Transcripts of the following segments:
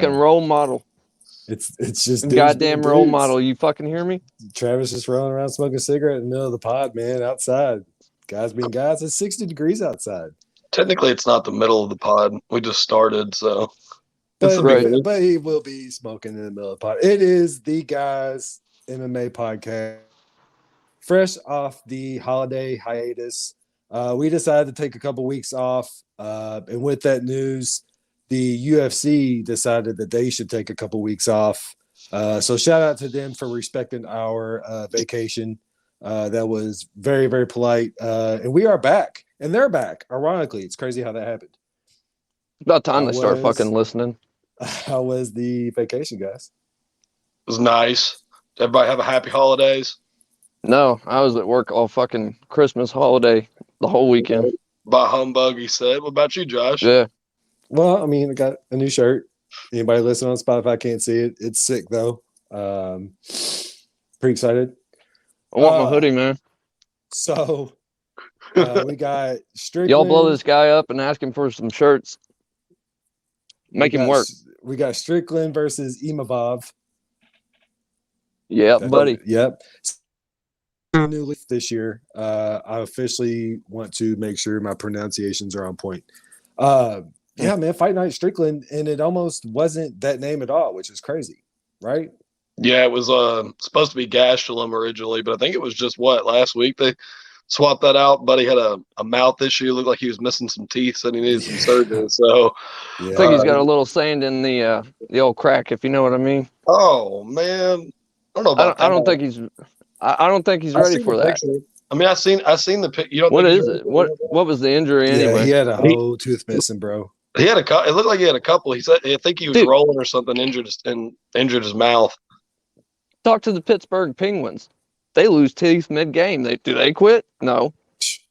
fucking role model. It's just goddamn role model. You fucking hear me? Travis just rolling around smoking a cigarette in the middle of the pod, man, outside. Guys being guys, it's 60 degrees outside. Technically, it's not the middle of the pod. We just started, so. But he will be smoking in the middle of the pod. It is the Guys MMA podcast. Fresh off the holiday hiatus, we decided to take a couple weeks off. And with that news, the UFC decided that they should take a couple weeks off. So shout out to them for respecting our vacation. That was very, very polite. And we are back. And they're back. Ironically, it's crazy how that happened. About time they start fucking listening. How was the vacation, guys? It was nice. Did everybody have a happy holidays? No, I was at work all fucking Christmas holiday the whole weekend. By humbug, he said. What about you, Josh? Yeah. Well, I mean, I got a new shirt. Anybody listening on Spotify can't see it. It's sick, though. Pretty excited. I want my hoodie, man. So, we got Strickland. Y'all blow this guy up and ask him for some shirts. Make him work. We got Strickland versus Imavov. Yeah, buddy. Yep. New leaf this year. I officially want to make sure my pronunciations are on point. Yeah, man, Fight Night Strickland, and it almost wasn't that name at all, which is crazy, right? Yeah, it was supposed to be Gastelum originally, but I think it was just last week they swapped that out. Buddy had a mouth issue, looked like he was missing some teeth, said he needed some surgery. So yeah. I think he's got a little sand in the old crack, if you know what I mean. Oh man, I don't know about that. I don't think he's ready for that. Picture. I mean, I seen the pic. What is it? What was the injury anyway? Yeah, he had a whole tooth missing, bro. He had it looked like he had a couple. He said, I think he was rolling or something, injured his mouth. Talk to the Pittsburgh Penguins. They lose teeth mid-game. Do they quit? No.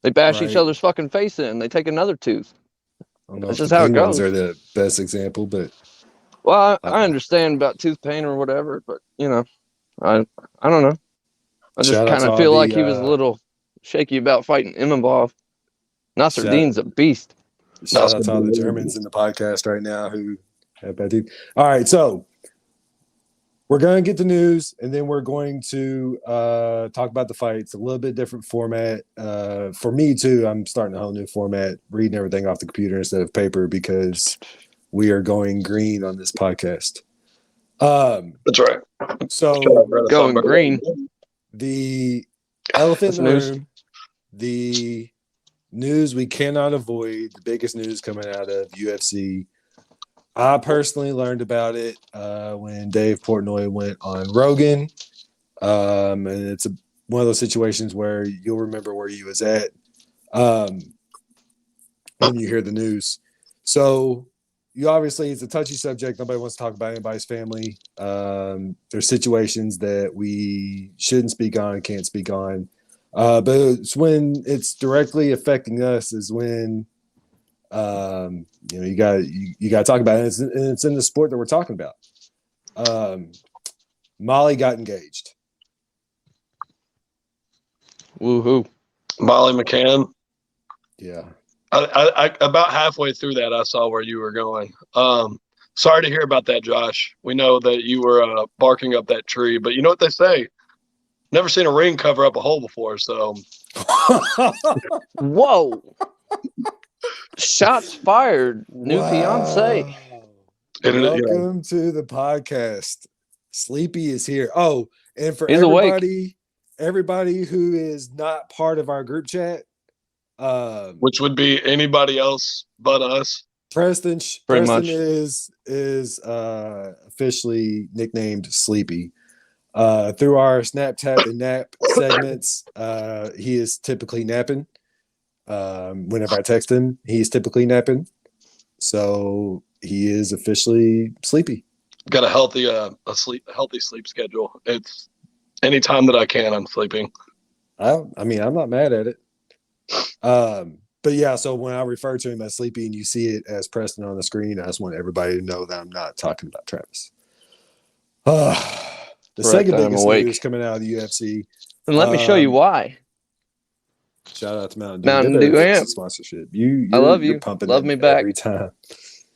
They bash each other's fucking face in. They take another tooth. That's just how it goes. Are the best example, but well, I understand about tooth pain or whatever, but I don't know. I just kind of feel like he was a little shaky about fighting Imavov. Nasruddin's a beast. Shout out to all the Germans in the podcast right now who have bad teeth. All right, so we're going to get the news, and then we're going to talk about the fights. A little bit different format. For me, too, I'm starting a whole new format, reading everything off the computer instead of paper because we are going green on this podcast. That's right. So going green. The elephant in the room, the news we cannot avoid, the biggest news coming out of UFC. I personally learned about it when Dave Portnoy went on Rogan. And it's one of those situations where you'll remember where you was at when you hear the news. So you obviously, it's a touchy subject. Nobody wants to talk about anybody's family. There's situations that we shouldn't speak on and can't speak on. But it's when it's directly affecting us is when you got to talk about it. And it's in the sport that we're talking about. Molly got engaged. Woohoo! Molly McCann. Yeah. I about halfway through that, I saw where you were going. Sorry to hear about that, Josh. We know that you were barking up that tree, but you know what they say? Never seen a ring cover up a hole before, so. Whoa. Shots fired. New fiance. Welcome to the podcast. Sleepy is here. Oh, and for everybody who is not part of our group chat, which would be anybody else but us. Preston is officially nicknamed Sleepy. Through our snap, tap, and nap segments, he is typically napping. Whenever I text him, he's typically napping. So he is officially sleepy. Got a healthy sleep schedule. It's any time that I can, I'm sleeping. I mean, I'm not mad at it. But yeah, so when I refer to him as sleepy and you see it as Preston on the screen, I just want everybody to know that I'm not talking about Travis. The second biggest news coming out of the UFC. And let me show you why. Shout out to Mountain Dew. Mountain Dew amp sponsorship. I love you. Pumping love me back every time.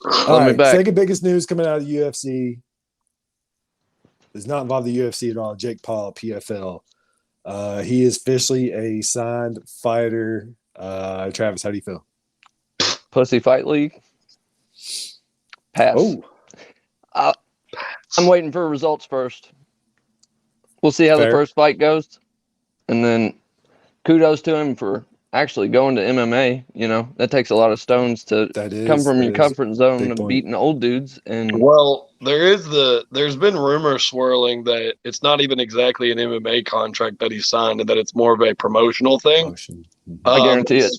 All right, second biggest news coming out of the UFC does not involve the UFC at all. Jake Paul, PFL. He is officially a signed fighter. Travis, how do you feel? Pussy Fight League. Pass. Oh. I'm waiting for results first. We'll see how the first fight goes. And then kudos to him for actually going to MMA. You know, that takes a lot of stones to come from your comfort zone of beating old dudes. And well, there's been rumors swirling that it's not even exactly an MMA contract that he signed, and that it's more of a promotional thing. I guarantee it.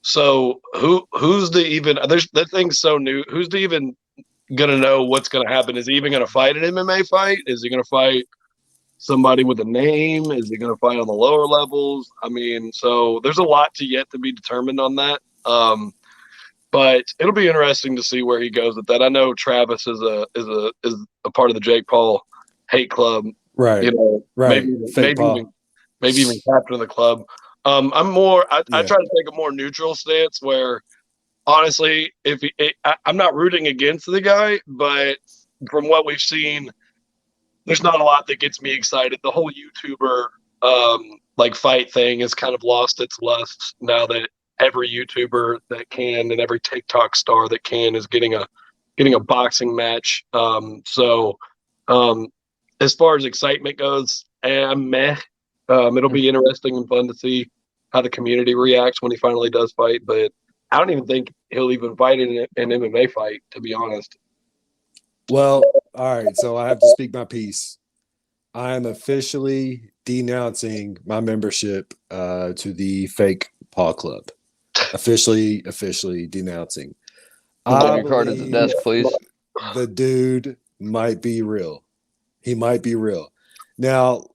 So who's the even? That thing's so new. Who's the even gonna know what's gonna happen? Is he even gonna fight an MMA fight? Is he gonna fight somebody with a name? Is he going to fight on the lower levels? I mean, so there's a lot yet to be determined on that. But it'll be interesting to see where he goes with that. I know Travis is a part of the Jake Paul hate club, right? You know, right. maybe even captain of the club. I try to take a more neutral stance where, honestly, I'm not rooting against the guy, but from what we've seen, there's not a lot that gets me excited. The whole YouTuber fight thing has kind of lost its lust now that every YouTuber that can and every TikTok star that can is getting a boxing match. So as far as excitement goes, I'm meh. It'll be interesting and fun to see how the community reacts when he finally does fight. But I don't even think he'll even fight in an MMA fight, to be honest. Well, all right, so I have to speak my piece. I am officially denouncing my membership to the fake Paul Club. Officially denouncing. Get your card at the desk, please. The dude might be real. He might be real. Now,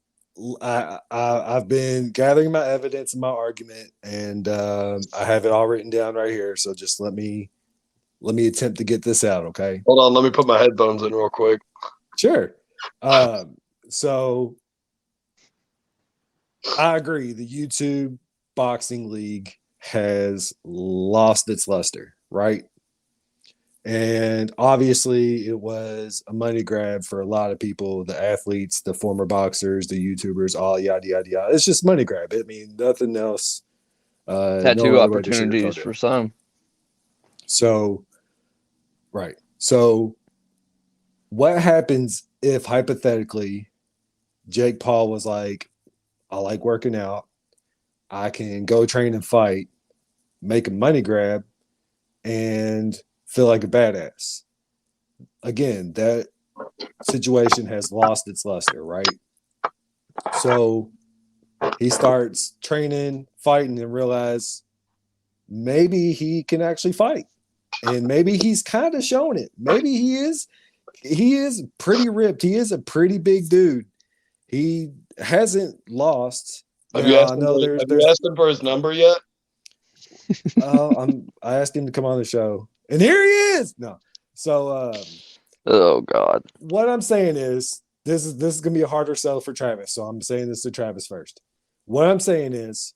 I've been gathering my evidence and my argument, and I have it all written down right here. So just let me attempt to get this out, okay? Hold on, let me put my headphones in real quick. Sure. So I agree. The YouTube Boxing League has lost its luster, right? And obviously it was a money grab for a lot of people, the athletes, the former boxers, the YouTubers, all yada, yada, yada. It's just money grab. I mean, nothing else. Tattoo opportunities for some. So, right. So what happens if hypothetically Jake Paul was like, I like working out, I can go train and fight, make a money grab, and feel like a badass? Again, that situation has lost its luster, right? So he starts training, fighting, and realize maybe he can actually fight. And maybe he's kind of shown it. Maybe he is pretty ripped. He is a pretty big dude. He hasn't lost. Have you asked him for his number yet? I asked him to come on the show, and here he is. No, so oh God, what I'm saying is this is gonna be a harder sell for Travis. So I'm saying this to Travis first. What I'm saying is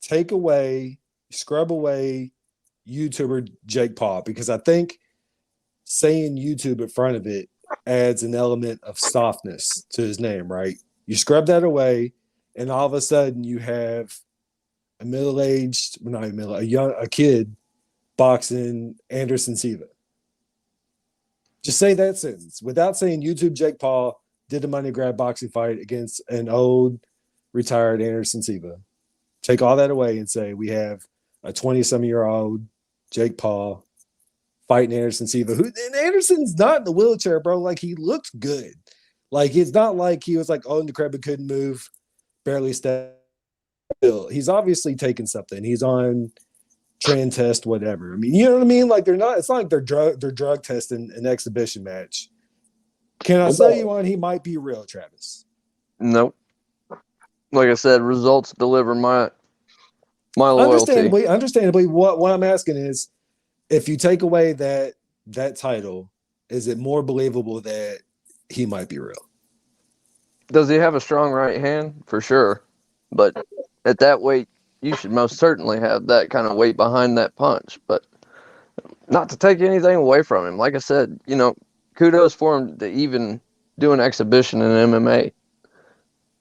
scrub away YouTuber Jake Paul, because I think saying YouTube in front of it adds an element of softness to his name, right? You scrub that away, and all of a sudden you have a kid boxing Anderson Silva. Just say that sentence without saying YouTube Jake Paul did a money grab boxing fight against an old retired Anderson Silva. Take all that away and say we have a 20-some-year-old Jake Paul fighting Anderson Silva, and Anderson's not in the wheelchair, bro. Like, he looked good. Like, it's not like he was like, oh, decrepit, couldn't move, barely step. He's obviously taking something. He's on trend test, whatever. I mean, you know what I mean? Like, it's not like they're drug testing an exhibition match. Can I sell you on he might be real, Travis? Nope. Like I said, results deliver my loyalty. Understandably, what I'm asking is, if you take away that title, is it more believable that he might be real? Does he have a strong right hand? For sure. But at that weight, you should most certainly have that kind of weight behind that punch. But Not to take anything away from him. Like I said, kudos for him to even do an exhibition in MMA.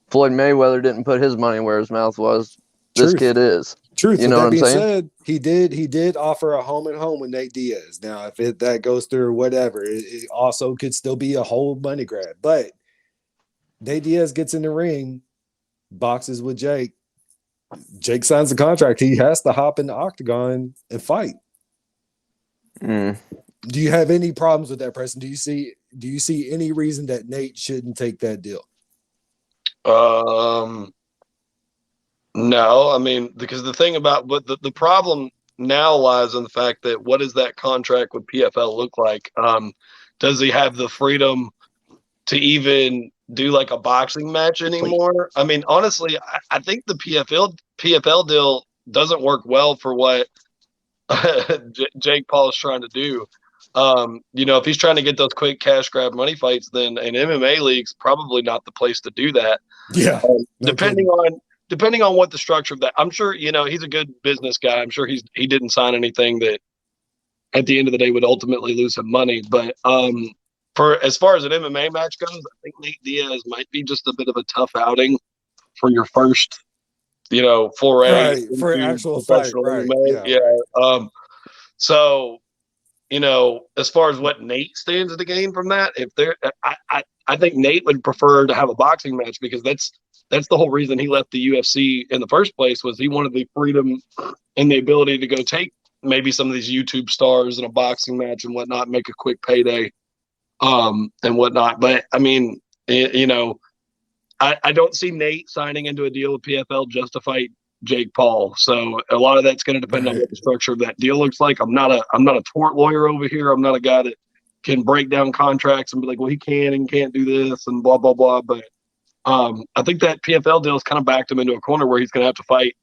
Floyd Mayweather didn't put his money where his mouth was. This kid is. Truth. You know what I'm saying? Said, he did offer a home and home with Nate Diaz. Now, if that goes through or whatever, it also could still be a whole money grab. But Nate Diaz gets in the ring, boxes with Jake. Jake signs the contract. He has to hop in the octagon and fight. Do you have any problems with that, Preston? Do you see any reason that Nate shouldn't take that deal? No, I mean, because the thing about the problem now lies in the fact that what does that contract with PFL look like? Does he have the freedom to even do like a boxing match anymore? I mean, honestly, I think the PFL deal doesn't work well for what Jake Paul is trying to do. If he's trying to get those quick cash grab money fights, then an MMA league's probably not the place to do that. Yeah. Depending on what the structure of that, I'm sure, he's a good business guy. I'm sure he didn't sign anything that at the end of the day would ultimately lose him money. But for as far as an MMA match goes, I think Nate Diaz might be just a bit of a tough outing for your first, foray for an actual fight. Right. MMA. Yeah. So, as far as what Nate stands to gain from that, I think Nate would prefer to have a boxing match, because that's the whole reason he left the UFC in the first place, was he wanted the freedom and the ability to go take maybe some of these YouTube stars in a boxing match and whatnot, make a quick payday, and whatnot. But I mean, I don't see Nate signing into a deal with PFL just to fight Jake Paul. So a lot of that's going to depend on what the structure of that deal looks like. I'm not a tort lawyer over here. I'm not a guy that can break down contracts and be like, well, he can and can't do this and blah, blah, blah. But I think that PFL deal has kind of backed him into a corner where he's going to have to fight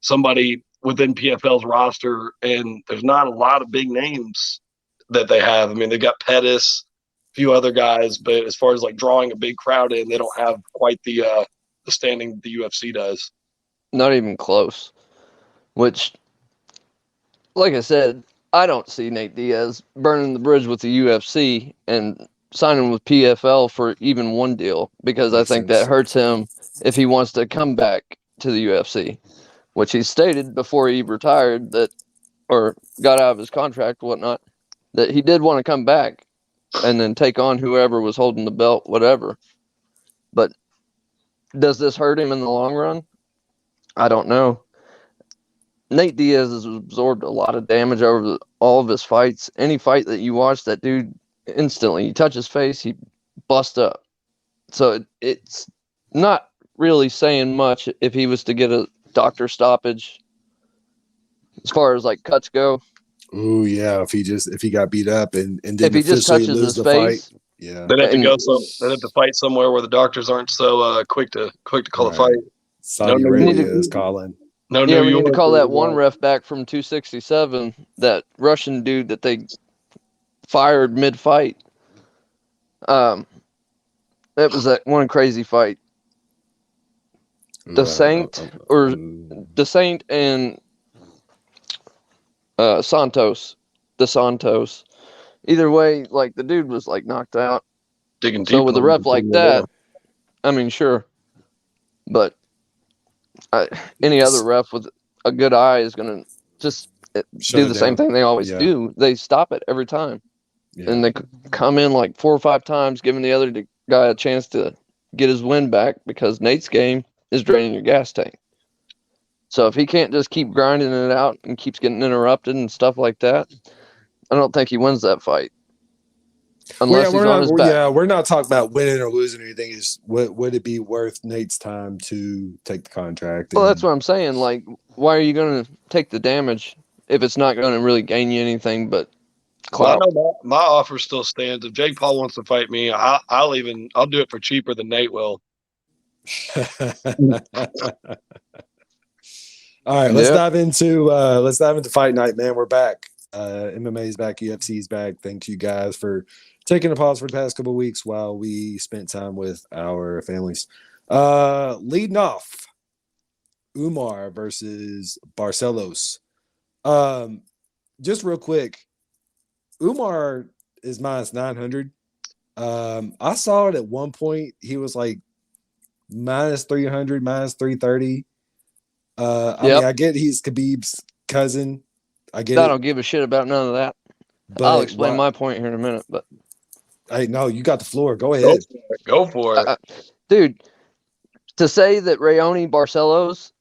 somebody within PFL's roster. And there's not a lot of big names that they have. I mean, they've got Pettis, a few other guys, but as far as like drawing a big crowd in, they don't have quite the standing the UFC does. Not even close. Which, like I said, I don't see Nate Diaz burning the bridge with the UFC and signing with PFL for even one deal, because I think that hurts him if he wants to come back to the UFC, which he stated before he retired or got out of his contract, whatnot, that he did want to come back and then take on whoever was holding the belt, whatever. But does this hurt him in the long run? I don't know. Nate Diaz has absorbed a lot of damage over all of his fights. Any fight that you watch, that dude instantly, you touch his face, he busts up. So it's not really saying much if he was to get a doctor stoppage as far as like cuts go. Oh yeah, if he got beat up and didn't if he just touches his face, fight, yeah, they'd have to go. They'd have to fight somewhere where the doctors aren't so quick to call a fight. Saudi Arabia is calling. We need to call that one ref back from 267, that Russian dude that they fired mid-fight. That was that one crazy fight. Saint and Santos. Santos. Either way, like, the dude was like knocked out. Digging deep. So with a ref like that, I mean, sure, but any other ref with a good eye is going to just do the same thing they always do. They stop it every time. Yeah. And they come in like 4 or 5 times, giving the other guy a chance to get his win back, because Nate's game is draining your gas tank. So if he can't just keep grinding it out and keeps getting interrupted and stuff like that, I don't think he wins that fight. Unless he's on his back. Yeah, we're not talking about winning or losing or anything. Is would it be worth Nate's time to take the contract? Well, that's what I'm saying. Like, why are you going to take the damage if it's not going to really gain you anything but clout? Well, my offer still stands. If Jake Paul wants to fight me, I'll do it for cheaper than Nate will. All right, let's dive into Fight Night, man. We're back. MMA's back, UFC's back. Thank you guys for taking a pause for the past couple of weeks while we spent time with our families. Leading off, Umar versus Barcelos. Just real quick, Umar is minus 900. I saw it at one point. He was like minus 300, minus 330. I mean, I get he's Khabib's cousin. I get I don't give a shit about none of that. But I'll explain my point here in a minute. But hey, no, you got the floor. Go ahead. Go for it. Dude, to say that Raoni Barcelos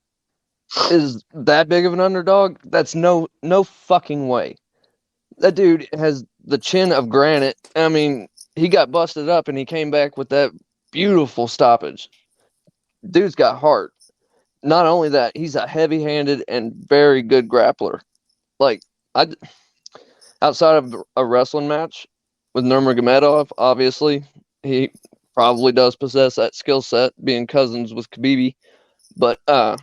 is that big of an underdog, that's no fucking way. That dude has the chin of granite. I mean, he got busted up and he came back with that beautiful stoppage. Dude's got heart. Not only that, he's a heavy-handed and very good grappler. Like, outside of a wrestling match with Nurmagomedov, obviously, he probably does possess that skill set, being cousins with Khabib. But I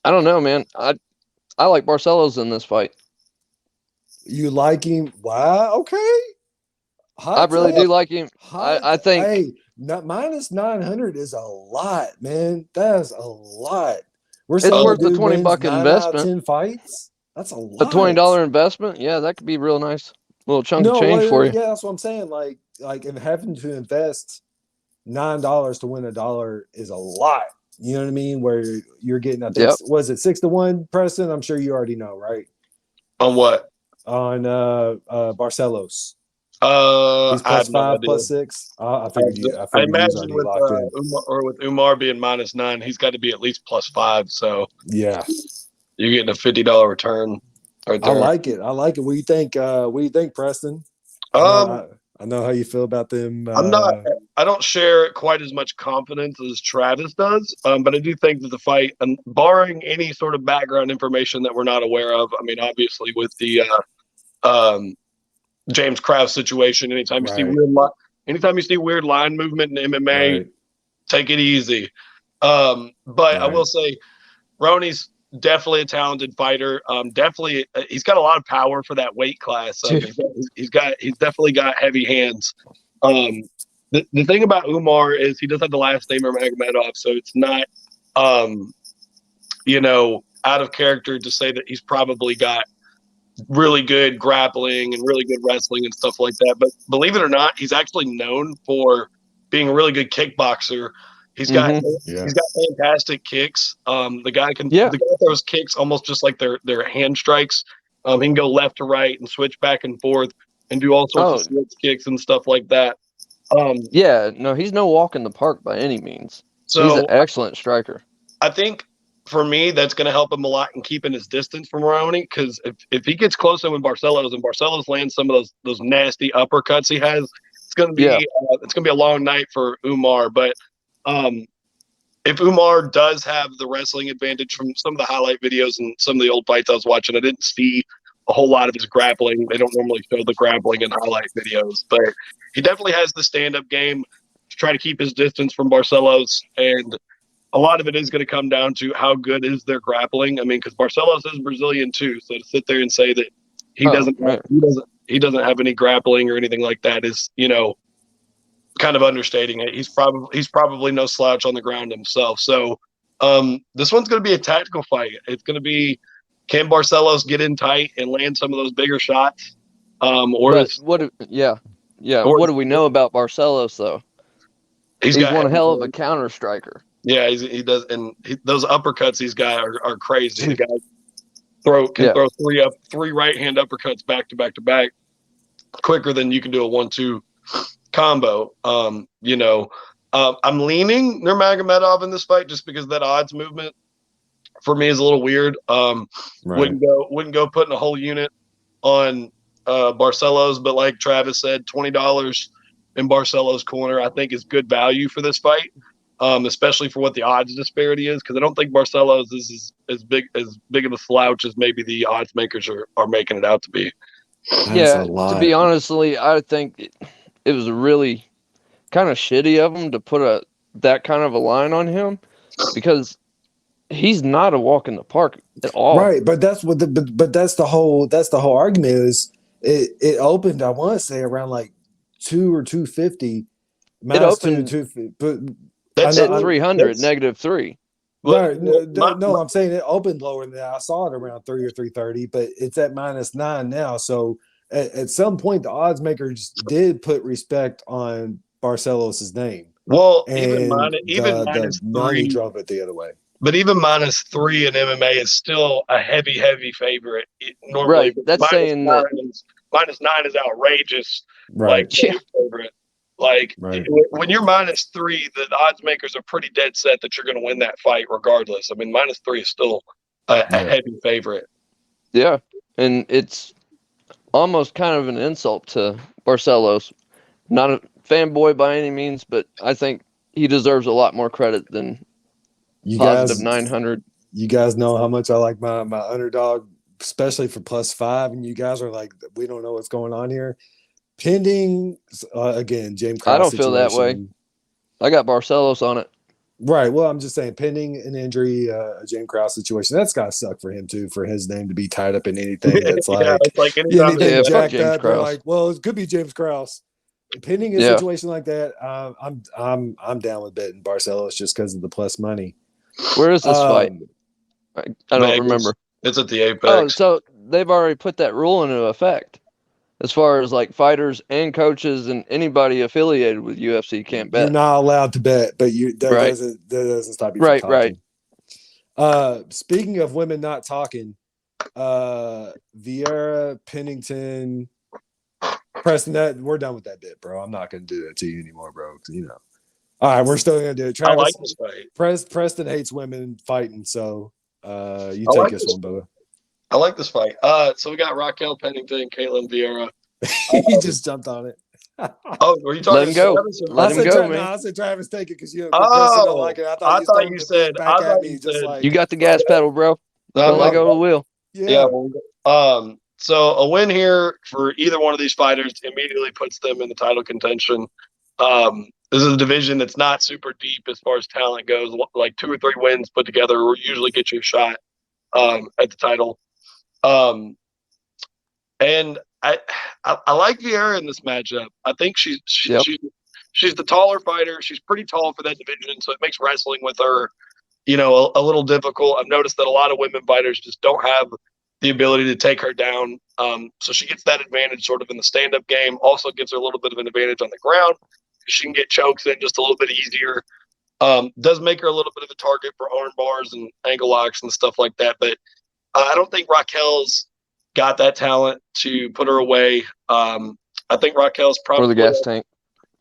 don't know, man. I like Barcelos in this fight. You like him? Wow. Okay. I really do like him. I think. Hey, minus 900 is a lot, man. That's a lot. It's worth the $20 investment. 10 fights. That's a lot. A $20 investment. Yeah, that could be real nice. Little chunk of change for you. Yeah, that's what I'm saying. Like if having to invest $9 to win $1 is a lot. You know what I mean? Where you're getting, I think, was it 6-1, Preston? I'm sure you already know, right? On what? On Barcelos. He's plus 5, plus 6. I imagine with Umar being minus 9, he's got to be at least plus 5. So yeah, you're getting a $50 return right there. I like it. What do you think? What do you think, Preston? I know how you feel about them. I don't share quite as much confidence as Travis does, but I do think that the fight, and barring any sort of background information that we're not aware of, I mean, obviously with the James Krause situation, anytime you see weird line movement in MMA, take it easy. But I will say, Roni's definitely a talented fighter. Definitely, he's got a lot of power for that weight class. He's definitely got heavy hands. The thing about Umar is he does have the last name Nurmagomedov, so it's not, out of character to say that he's probably got really good grappling and really good wrestling and stuff like that. But believe it or not, he's actually known for being a really good kickboxer. He's got fantastic kicks. The guy throws kicks almost just like their hand strikes. He can go left to right and switch back and forth and do all sorts of switch kicks and stuff like that. He's no walk in the park by any means. So he's an excellent striker. I think for me, that's going to help him a lot in keeping his distance from Raoni, because if he gets closer with Barcelos and Barcelos lands some of those nasty uppercuts he has, it's going to be a long night for Umar. But if Umar does have the wrestling advantage from some of the highlight videos and some of the old fights I was watching, I didn't see a whole lot of his grappling. They don't normally show the grappling in highlight videos, but he definitely has the stand-up game to try to keep his distance from Barcelos, and a lot of it is going to come down to how good is their grappling. I mean, because Barcelos is Brazilian too, so to sit there and say that he doesn't have any grappling or anything like that is, kind of understating it. He's probably no slouch on the ground himself. So this one's going to be a tactical fight. It's going to be, can Barcelos get in tight and land some of those bigger shots? What do we know about Barcelos though? He's one hell of a counter striker. Yeah, he does, and those uppercuts he's got are crazy. The guy can throw three right hand uppercuts back to back to back quicker than you can do a 1-2 combo. I'm leaning Nurmagomedov in this fight just because that odds movement for me is a little weird. Wouldn't go putting a whole unit on Barcelos, but like Travis said, $20 in Barcelos' corner I think is good value for this fight. Especially for what the odds disparity is, because I don't think Barcelos is as big of a slouch as maybe the odds makers are making it out to be. To be honestly, I think it was really kind of shitty of him to put that kind of a line on him, because he's not a walk in the park at all. Right, but that's what that's the whole argument is. It opened, I want to say, around like 2 or 250. It opened 250, but that's at 300, -3. Right. No, I'm saying it opened lower than that. I saw it around 3 or 330, but it's at -9 now. So at some point the odds makers did put respect on Barcelos' name. Well, And even minus the money 3 drove it the other way. But even -3 in MMA is still a heavy favorite. Normally, Right. That's saying that -9 is outrageous. Right. Favorite. Like right. when you're -3, the odds makers are pretty dead set that you're going to win that fight regardless. I mean, -3 is still a heavy favorite. Yeah, and it's almost kind of an insult to Barcelos. Not a fanboy by any means, but I think he deserves a lot more credit than positive 900. You guys know how much I like my underdog, especially for +5, and you guys are like, we don't know what's going on here. Pending again, James Krause I don't feel that way. I got Barcelos on it. Right. Well, I'm just saying, pending an injury, a James Krause situation, that's got to suck for him too, for his name to be tied up in anything that's like anything jacked up. They're like, well, it could be James Krause. Pending a situation like that, I'm down with betting Barcelos just because of the plus money. Where is this fight? I don't remember. It's at the Apex. Oh, so they've already put that rule into effect. As far as like fighters and coaches and anybody affiliated with UFC can't bet. You're not allowed to bet, but that doesn't stop you from talking. Right. Speaking of women not talking, Viera, Pennington, Preston, we're done with that bit, bro. I'm not gonna do that to you anymore, bro. You know. All right, we're still gonna do it. Travis, I like this fight. Preston hates women fighting, so you take this one, brother. I like this fight. So we got Raquel Pennington, Caitlin Vieira. He just jumped on it. Oh, were you talking? Let him go. Let him go, man. I said Travis, take it because you. Don't like it. I thought you said. You got the gas pedal, bro. Don't let go of the wheel. Yeah. So a win here for either one of these fighters immediately puts them in the title contention. This is a division that's not super deep as far as talent goes. Like 2 or 3 wins put together will usually get you a shot at the title. And I like Viera in this matchup. I think she's the taller fighter. She's pretty tall for that division, so it makes wrestling with her, a little difficult. I've noticed that a lot of women fighters just don't have the ability to take her down. So she gets that advantage sort of in the stand-up game. Also gives her a little bit of an advantage on the ground. She can get chokes in just a little bit easier. Does make her a little bit of a target for arm bars and ankle locks and stuff like that. But I don't think Raquel's got that talent to put her away. I think Raquel's probably or the gas tank.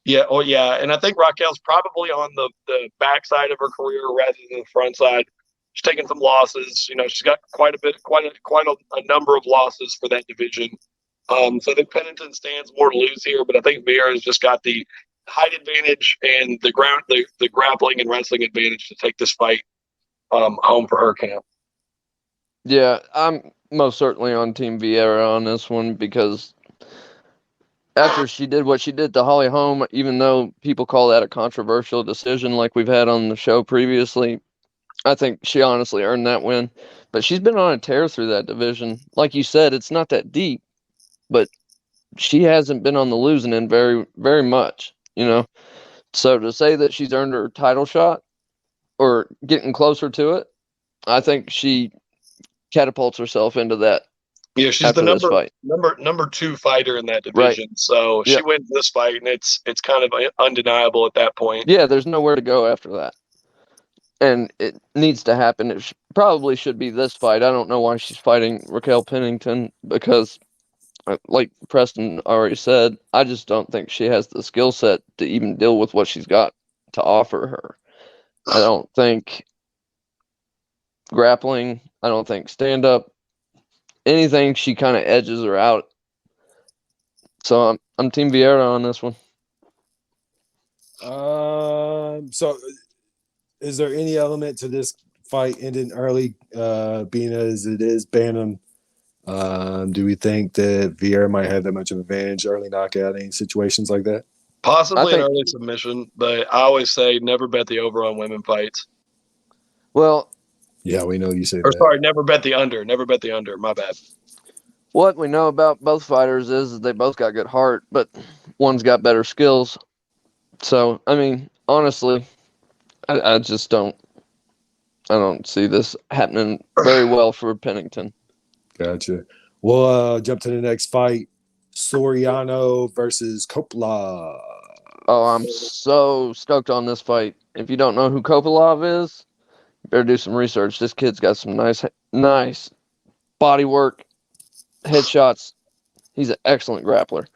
Yeah. Oh, yeah. And I think Raquel's probably on the backside of her career rather than the front side. She's taken some losses. She's got quite a number of losses for that division. So I think Pennington stands more to lose here, but I think Viera's just got the height advantage and the grappling and wrestling advantage to take this fight home for her camp. Yeah, I'm most certainly on Team Viera on this one because after she did what she did to Holly Holm, even though people call that a controversial decision like we've had on the show previously, I think she honestly earned that win. But she's been on a tear through that division. Like you said, it's not that deep, but she hasn't been on the losing end very, very much, So to say that she's earned her title shot or getting closer to it, I think she catapults herself into that. Yeah, she's the number 2 fighter in that division. Right. So she wins this fight, and it's kind of undeniable at that point. Yeah, there's nowhere to go after that. And it needs to happen. It probably should be this fight. I don't know why she's fighting Raquel Pennington because, like Preston already said, I just don't think she has the skill set to even deal with what she's got to offer her. I don't think grappling, I don't think stand-up, anything, she kind of edges her out. So I'm Team Viera on this one. So is there any element to this fight ending early, being as it is Bantam? Do we think that Viera might have that much of an advantage early knockout, any situations like that? Possibly an early submission, but I always say never bet the over on women fights. Well, yeah, we know you say that. Or sorry, never bet the under. Never bet the under. My bad. What we know about both fighters is they both got good heart, but one's got better skills. So, I mean, honestly, I just don't see this happening very well for Pennington. Gotcha. We'll jump to the next fight. Soriano versus Kopylov. Oh, I'm so stoked on this fight. If you don't know who Kopylov is, you better do some research. This kid's got some nice body work, headshots. He's an excellent grappler.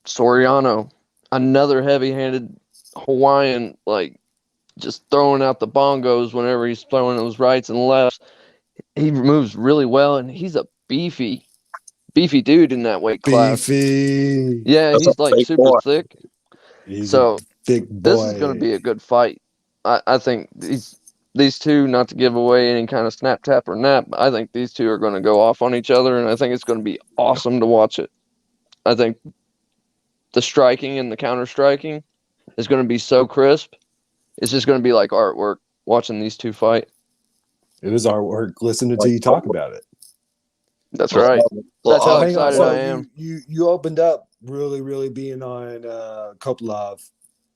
Soriano, another heavy-handed Hawaiian, like just throwing out the bongos whenever he's throwing those rights and lefts. He moves really well, and he's a beefy dude in that weight class. Beefy. Yeah, That's he's a like big super boy. thick. He's So a big boy. this is going to be a good fight. I think these two, not to give away any kind of snap, tap, or nap, I think these two are going to go off on each other, and I think it's going to be awesome to watch it. I think the striking and the counter striking is going to be so crisp. It's just going to be like artwork watching these two fight. It is artwork listening to you talk about it. That's right. That's how excited I am. You opened up really being on Kopylov.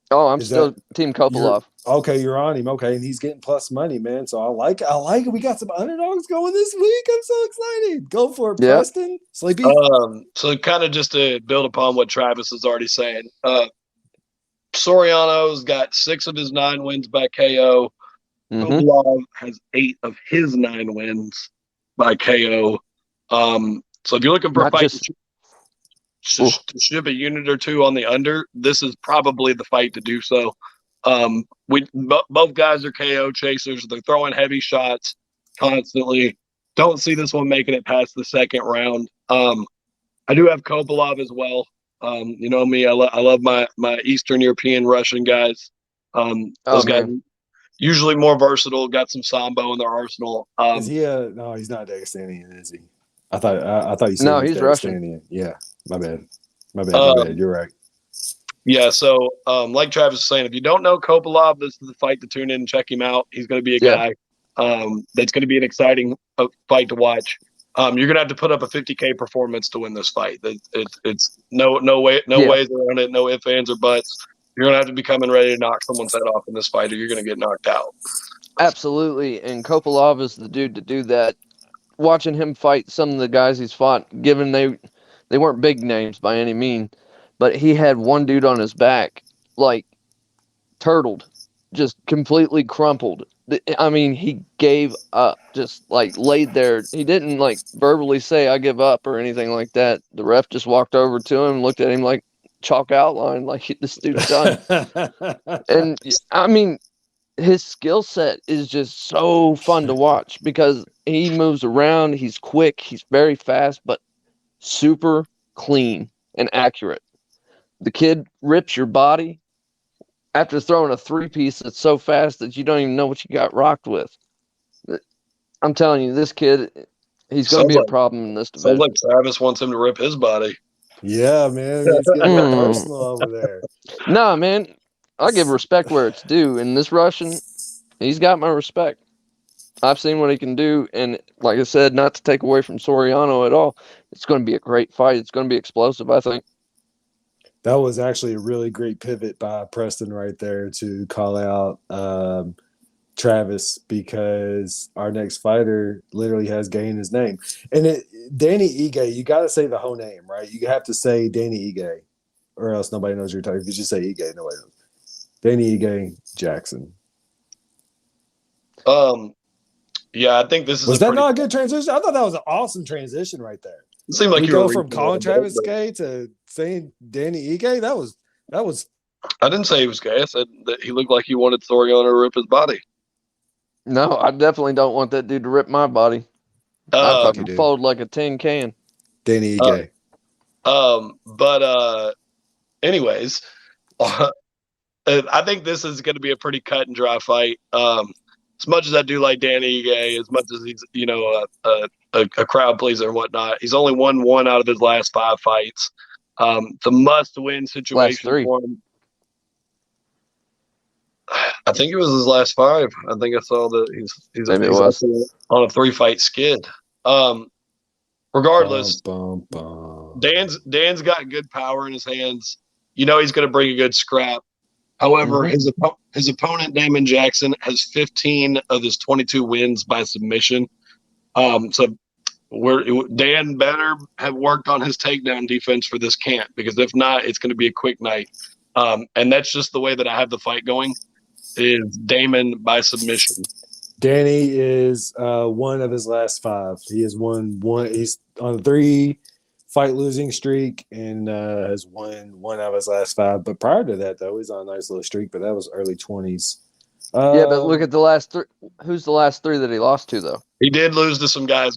Oh, I'm still Team Kopylov. You're on him. Okay, and he's getting plus money, man. So I like it. We got some underdogs going this week. I'm so excited. Go for it, Preston. Sleepy. So kind of just to build upon what Travis is already saying. Soriano's got 6 of his 9 wins by KO. Kopylov has 8 of his 9 wins by KO. So if you're looking for a fight to ship a unit or two on the under, this is probably the fight to do so. Both guys are KO chasers. They're throwing heavy shots constantly. Don't see this one making it past the second round. I do have Kopylov as well. You know me, I love my Eastern European Russian guys. Those guys usually more versatile, got some sambo in their arsenal. Is he no, he's not Dagestanian, is he? I thought you said no, he's Russian. Yeah, my bad. You're right. Yeah, so like Travis was saying, if you don't know Kopylov, this is the fight to tune in and check him out. He's going to be a guy that's going to be an exciting fight to watch. You're going to have to put up a 50K performance to win this fight. It's no ways around it, no ifs, ands, or buts. You're going to have to be coming ready to knock someone's head off in this fight, or you're going to get knocked out. Absolutely, and Kopylov is the dude to do that. Watching him fight some of the guys he's fought, given they weren't big names by any mean, but he had one dude on his back, like, turtled, just completely crumpled. I mean, he gave up, just, like, laid there. He didn't, like, verbally say, I give up or anything like that. The ref just walked over to him, looked at him like chalk outline, like, this dude's done. And, I mean, his skill set is just so fun to watch because he moves around, he's quick, he's very fast, but super clean and accurate. The kid rips your body after throwing a 3-piece that's so fast that you don't even know what you got rocked with. I'm telling you, this kid, he's going to be a problem in this division. Sounds like Travis wants him to rip his body. Yeah, man. It's getting personal over there. Nah, man. I give respect where it's due. And this Russian, he's got my respect. I've seen what he can do. And like I said, not to take away from Soriano at all, it's going to be a great fight. It's going to be explosive, I think. That was actually a really great pivot by Preston right there to call out Travis, because our next fighter literally has Gay in his name. And Dannny Ige, you got to say the whole name, right? You have to say Dannny Ige, or else nobody knows you're talking. If you just say Ige, nobody knows. Dannny Ige Jackson. Yeah, I think this is. Was that not a good transition? I thought that was an awesome transition right there. It seemed like you you go were from calling Travis gay to saying Dannny Ige. That was. I didn't say he was gay. I said that he looked like he wanted Soriano to rip his body. No, I definitely don't want that dude to rip my body. I fucking fold like a tin can. Dannny Ige. Anyways, I think this is going to be a pretty cut and dry fight. As much as I do like Dannny Ige, as much as he's a crowd pleaser and whatnot, he's only won 1 out of his last 5 fights. It's a must-win situation for him. I think it was his last 5. I think I saw that he's on a 3-fight skid. Regardless, Dan's got good power in his hands. You know he's going to bring a good scrap. However, his opponent, Damon Jackson, has 15 of his 22 wins by submission. So Dan better have worked on his takedown defense for this camp, because if not, it's going to be a quick night. And that's just the way that I have the fight going, is Damon by submission. Dannny is one of his last 5. He has won one. He's on a 3-fight losing streak and has won one out of his last 5. But prior to that, though, he's on a nice little streak. But that was early 20s. Yeah, but look at the last 3. Who's the last 3 that he lost to, though? He did lose to some guys.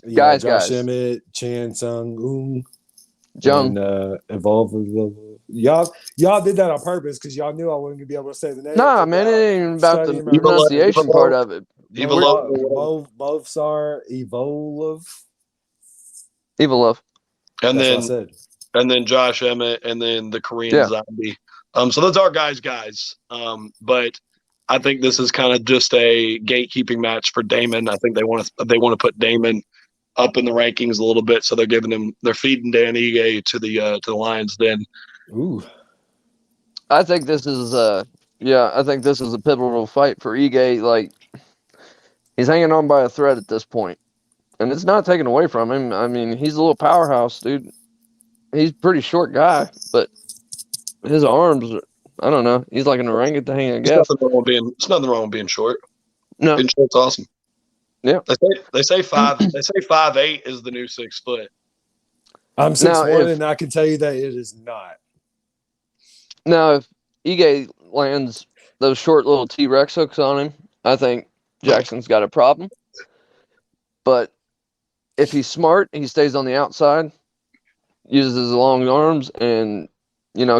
Yeah, Josh Emmett, Chan Sung, Jung, and Evolve. Y'all did that on purpose because y'all knew I wasn't gonna be able to say the name. Nah, man, it ain't even about the pronunciation part of it. Evolov, and then Josh Emmett, and then the Korean Zombie. So those are guys. But I think this is kind of just a gatekeeping match for Damon. I think they want to put Damon up in the rankings a little bit, so they're feeding Dannny Ige to the Lions Den. Ooh, I think this is a pivotal fight for Ige. Like, he's hanging on by a thread at this point, and it's not taken away from him. I mean, he's a little powerhouse, dude. He's a pretty short guy, but his arms, I don't know. He's like an orangutan, I guess. There's nothing wrong with being short. No, being short's awesome. Yeah, they say 5'8" is the new 6 foot. I'm 6'1", and I can tell you that it is not. Now, if Ige lands those short little T-Rex hooks on him, I think Jackson's got a problem. But if he's smart, he stays on the outside, uses his long arms, and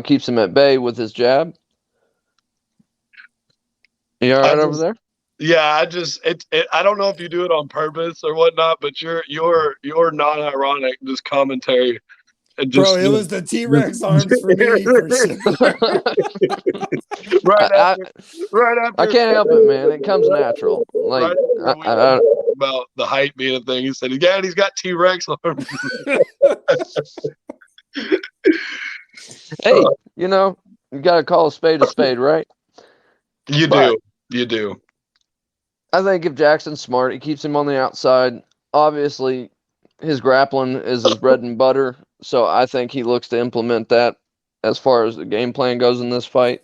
keeps him at bay with his jab. You all right over there? Yeah, I don't know if you do it on purpose or whatnot, but your non-ironic just commentary. Bro, it was the T-Rex arms for me, for sure. right after. I can't help it, man. It comes natural. Like, about the height being a thing, he said, "Yeah, he's got T-Rex arms." Hey, you got to call a spade, right? You do. I think if Jackson's smart, he keeps him on the outside. Obviously, his grappling is his bread and butter, so I think he looks to implement that as far as the game plan goes in this fight.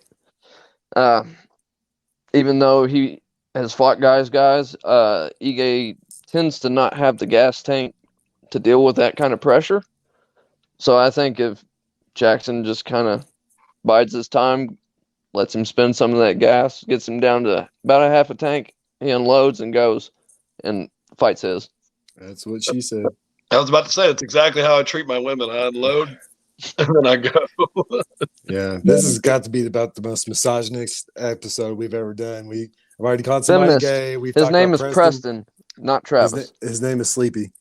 Even though he has fought guys, Ige tends to not have the gas tank to deal with that kind of pressure. So I think if Jackson just kind of bides his time, lets him spend some of that gas, gets him down to about a half a tank, he unloads and goes and fights his. That's what she said. I was about to say, that's exactly how I treat my women. I unload and then I go. Yeah, this has got to be about the most misogynist episode we've ever done. We've already called somebody gay. His name is Preston, not Travis. His name is Sleepy.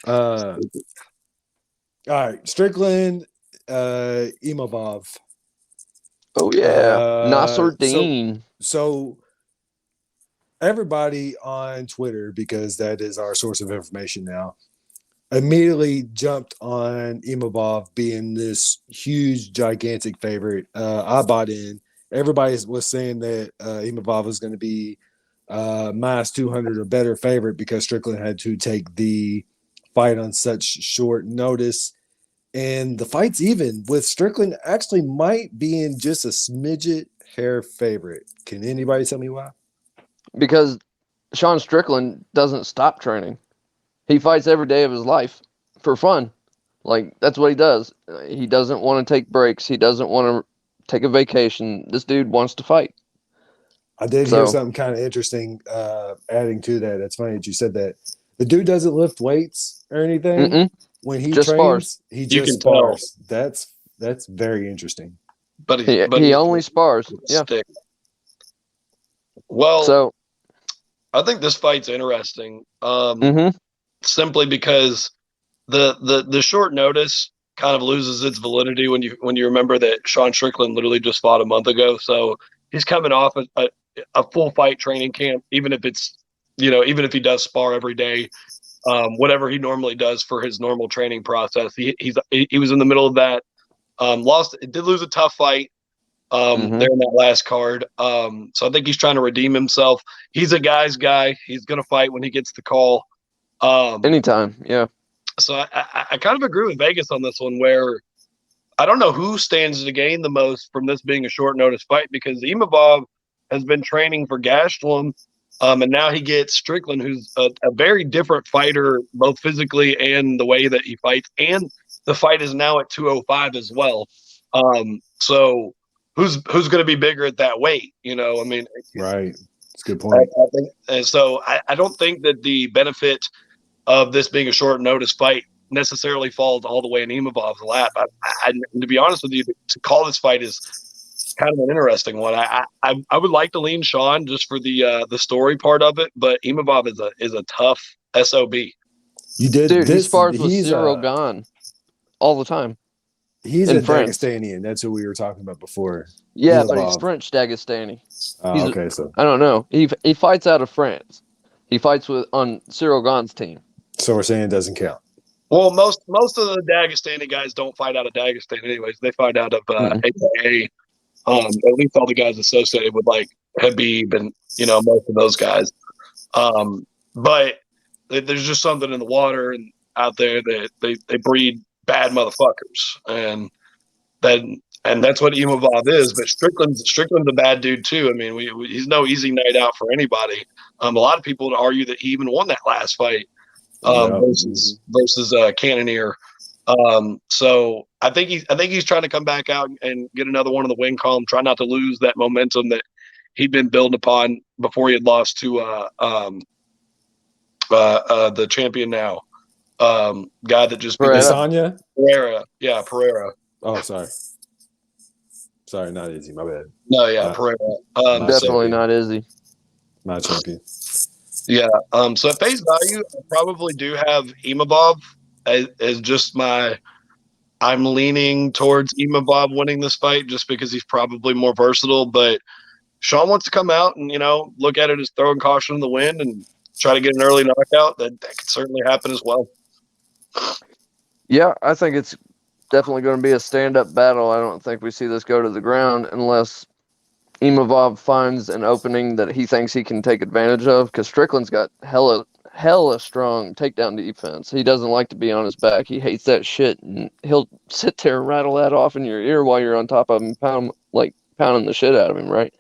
All right, Strickland, Imavov. Oh yeah, Nasruddin. So everybody on Twitter, because that is our source of information now, immediately jumped on Imavov being this huge, gigantic favorite. I bought in. Everybody was saying that Imavov was going to be minus 200 or better favorite because Strickland had to take the fight on such short notice. And the fight's even, with Strickland actually might be in just a smidget hair favorite. Can anybody tell me why? Because Sean Strickland doesn't stop training. He fights every day of his life for fun. Like, that's what he does. He doesn't want to take breaks. He doesn't want to take a vacation. This dude wants to fight. I did hear something kind of interesting adding to that. It's funny that you said that. The dude doesn't lift weights or anything. Mm-mm. When he just trains, spars. He just spars. That's very interesting. But he only spars. Yeah. Stick. Well, so I think this fight's interesting. Mm-hmm. Simply because the short notice kind of loses its validity when you remember that Sean Strickland literally just fought a month ago. So he's coming off a full fight training camp, even if it's even if he does spar every day. Whatever he normally does for his normal training process. He was in the middle of that. Did lose a tough fight there in that last card. So I think he's trying to redeem himself. He's a guy's guy. He's going to fight when he gets the call. Anytime, yeah. So I kind of agree with Vegas on this one, where I don't know who stands to gain the most from this being a short notice fight, because Imavov has been training for Gastelum, and now he gets Strickland, who's a very different fighter, both physically and the way that he fights. And the fight is now at 205 as well. So who's going to be bigger at that weight? You know, I mean, right. That's a good point. I think, and so I don't think that the benefit of this being a short notice fight necessarily falls all the way in Imavov's lap. To be honest with you, to call this fight is kind of an interesting one. I would like to lean Sean just for the story part of it, but Imavov is a tough SOB. You did, dude. He spars with Cyril Gane all the time. He's a Dagestanian. That's what we were talking about before. Yeah, but he's French Dagestani. Okay, so I don't know. He fights out of France. He fights on Cyril Gane's team. So we're saying it doesn't count. Well, most of the Dagestani guys don't fight out of Dagestan anyways. They fight out of AKA. At least all the guys associated with like Habib and most of those guys. But there's just something in the water and out there that they breed bad motherfuckers, and that's what Imavov is. But Strickland's a bad dude too. I mean, he's no easy night out for anybody. A lot of people would argue that he even won that last fight versus Cannonier. So I think he's trying to come back out and get another one in the win column. Try not to lose that momentum that he'd been building upon before he had lost to the champion now, guy that just Pereira. Yeah, Pereira. Oh, sorry, not Izzy. My bad. No, yeah, Pereira. Definitely not Izzy. My champion. Yeah. So at face value, I probably do have Imavov as just I'm leaning towards Imavov winning this fight just because he's probably more versatile. But Sean wants to come out and look at it as throwing caution in the wind and try to get an early knockout. That could certainly happen as well. Yeah, I think it's definitely going to be a stand-up battle. I don't think we see this go to the ground unless Imavov finds an opening that he thinks he can take advantage of, because Strickland's got hella strong takedown defense. He doesn't like to be on his back. He hates that shit, and he'll sit there and rattle that off in your ear while you're on top of him, pounding the shit out of him, right?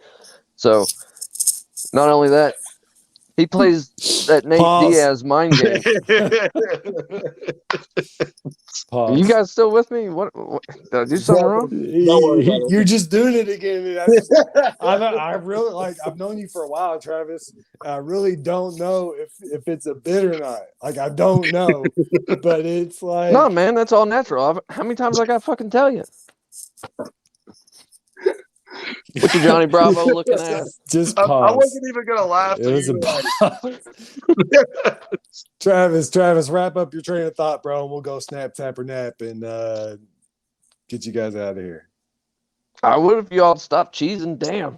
So, not only that, he plays that Nate Diaz mind game. Are you guys still with me? What did I do something wrong? You're just doing it again. I really I've known you for a while, Travis. I really don't know if it's a bit or not. Like, I don't know, but it's like, no, man, that's all natural. How many times I got to fucking tell you? What you Johnny Bravo looking at? Just pause. I wasn't even gonna laugh. Travis, wrap up your train of thought, bro, and we'll go snap, tap, or nap and get you guys out of here. I would if y'all stopped cheesing. Damn,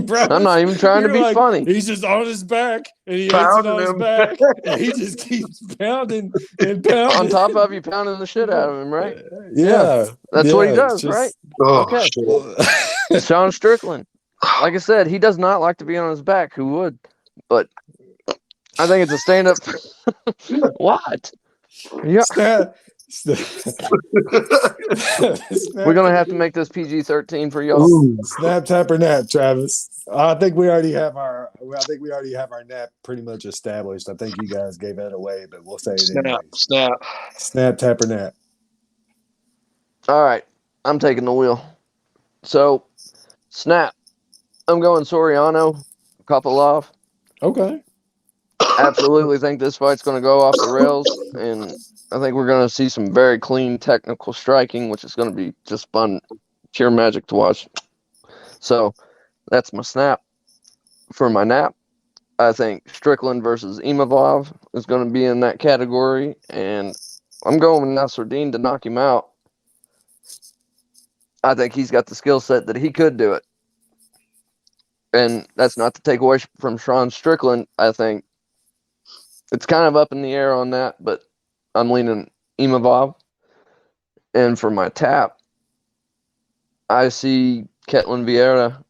bro, I'm not even trying to be funny. He's just on his back, and he hits it on his back, and he just keeps pounding and pounding on top of you, pounding the shit out of him, right? Yeah, that's what he does, right? Okay. Sean Strickland, like I said, he does not like to be on his back. Who would? But I think it's a stand-up. What? Yeah. We're gonna have to make this PG-13 for y'all. Snap, tap, or nap, Travis. I think we already have our nap pretty much established. I think you guys gave that away, but we'll say it anyway. Snap, tap, or nap. All right, I'm taking the wheel. So, snap. I'm going Soriano, Kopylov. Okay. Absolutely think this fight's going to go off the rails, and I think we're going to see some very clean technical striking, which is going to be just fun, pure magic to watch. So, that's my snap. For my nap, I think Strickland versus Imavov is going to be in that category, and I'm going with Nasruddin to knock him out. I think he's got the skill set that he could do it. And that's not to take away from Sean Strickland. I think it's kind of up in the air on that, but I'm leaning Imavov. And for my tap, I see Ketlin Vieira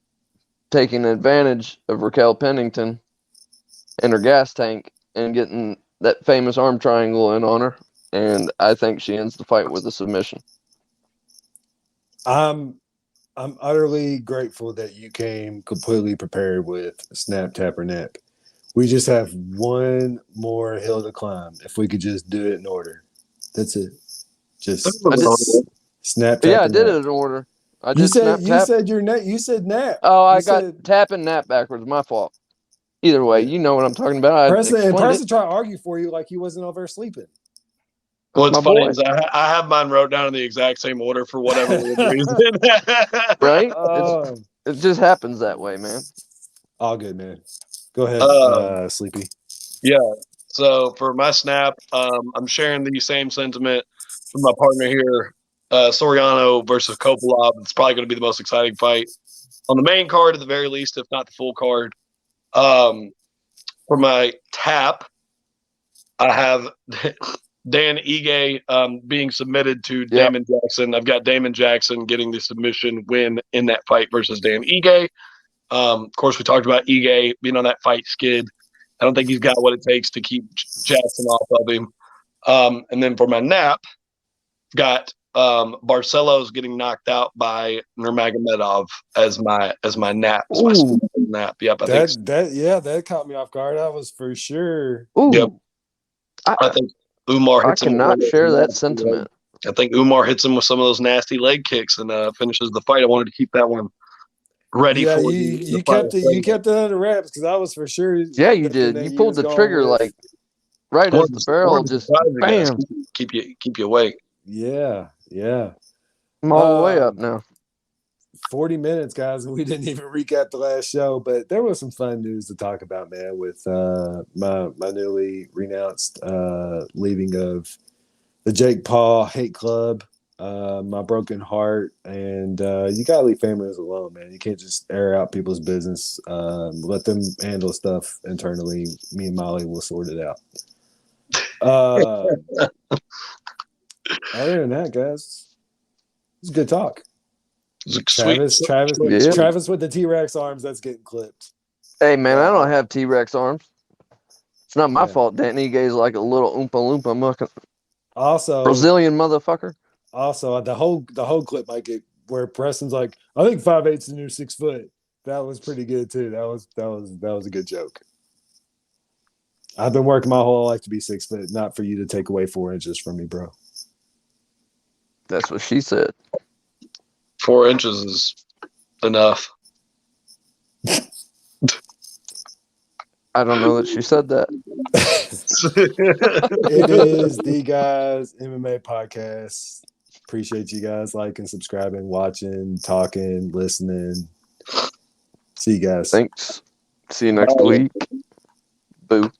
taking advantage of Raquel Pennington and her gas tank and getting that famous arm triangle in on her, and I think she ends the fight with a submission. I'm utterly grateful that you came completely prepared with snap, tap, or nap. We just have one more hill to climb. If we could just do it in order, that's it. Just snap, tap. Yeah, I did nap. it in order. You said your nap. You said nap. Oh, I got tap and nap backwards. My fault. Either way, you know what I'm talking about. Preston tried to argue for you like he wasn't over sleeping. What's funny is I have mine wrote down in the exact same order for whatever reason. Right? It just happens that way, man. All good, man. Go ahead, Sleepy. Yeah. So for my snap, I'm sharing the same sentiment from my partner here. Soriano versus Kopylov. It's probably going to be the most exciting fight on the main card, at the very least, if not the full card. For my tap, I have Dannny Ige being submitted to Damon Jackson. I've got Damon Jackson getting the submission win in that fight versus Dannny Ige. Of course, we talked about Ige being on that fight skid. I don't think he's got what it takes to keep Jackson off of him. And then for my nap, got Barcelos getting knocked out by Nurmagomedov as my nap. Nap. Yep, I think that caught me off guard. That was for sure. Ooh. Yep. I think Umar hits him. I cannot share that sentiment. I think Umar hits him with some of those nasty leg kicks and finishes the fight. I wanted to keep that one ready for you. You kept it under wraps because I was for sure. Yeah, you did. You pulled the trigger like right as the barrel just bam. Keep you awake. Yeah. I'm all the way up now. 40 minutes, guys, and we didn't even recap the last show, but there was some fun news to talk about, man, with my newly renounced leaving of the Jake Paul hate club, my broken heart, and you gotta leave families alone, man. You can't just air out people's business. Let them handle stuff internally. Me and Molly will sort it out. Other than that, guys, it's a good talk. Travis with the T-Rex arms that's getting clipped. Hey, man, I don't have T-Rex arms. It's not my fault. Dannny Ige is like a little oompa loompa muck. Also, Brazilian motherfucker. Also, the whole clip might get where Preston's like, I think 5'8's the new 6 foot. That was pretty good too. That was a good joke. I've been working my whole life to be 6 foot, not for you to take away 4 inches from me, bro. That's what she said. 4 inches is enough. I don't know that she said that. It is the Guys MMA podcast. Appreciate you guys liking, subscribing, watching, talking, listening. See you guys. Thanks. See you next week. Boo.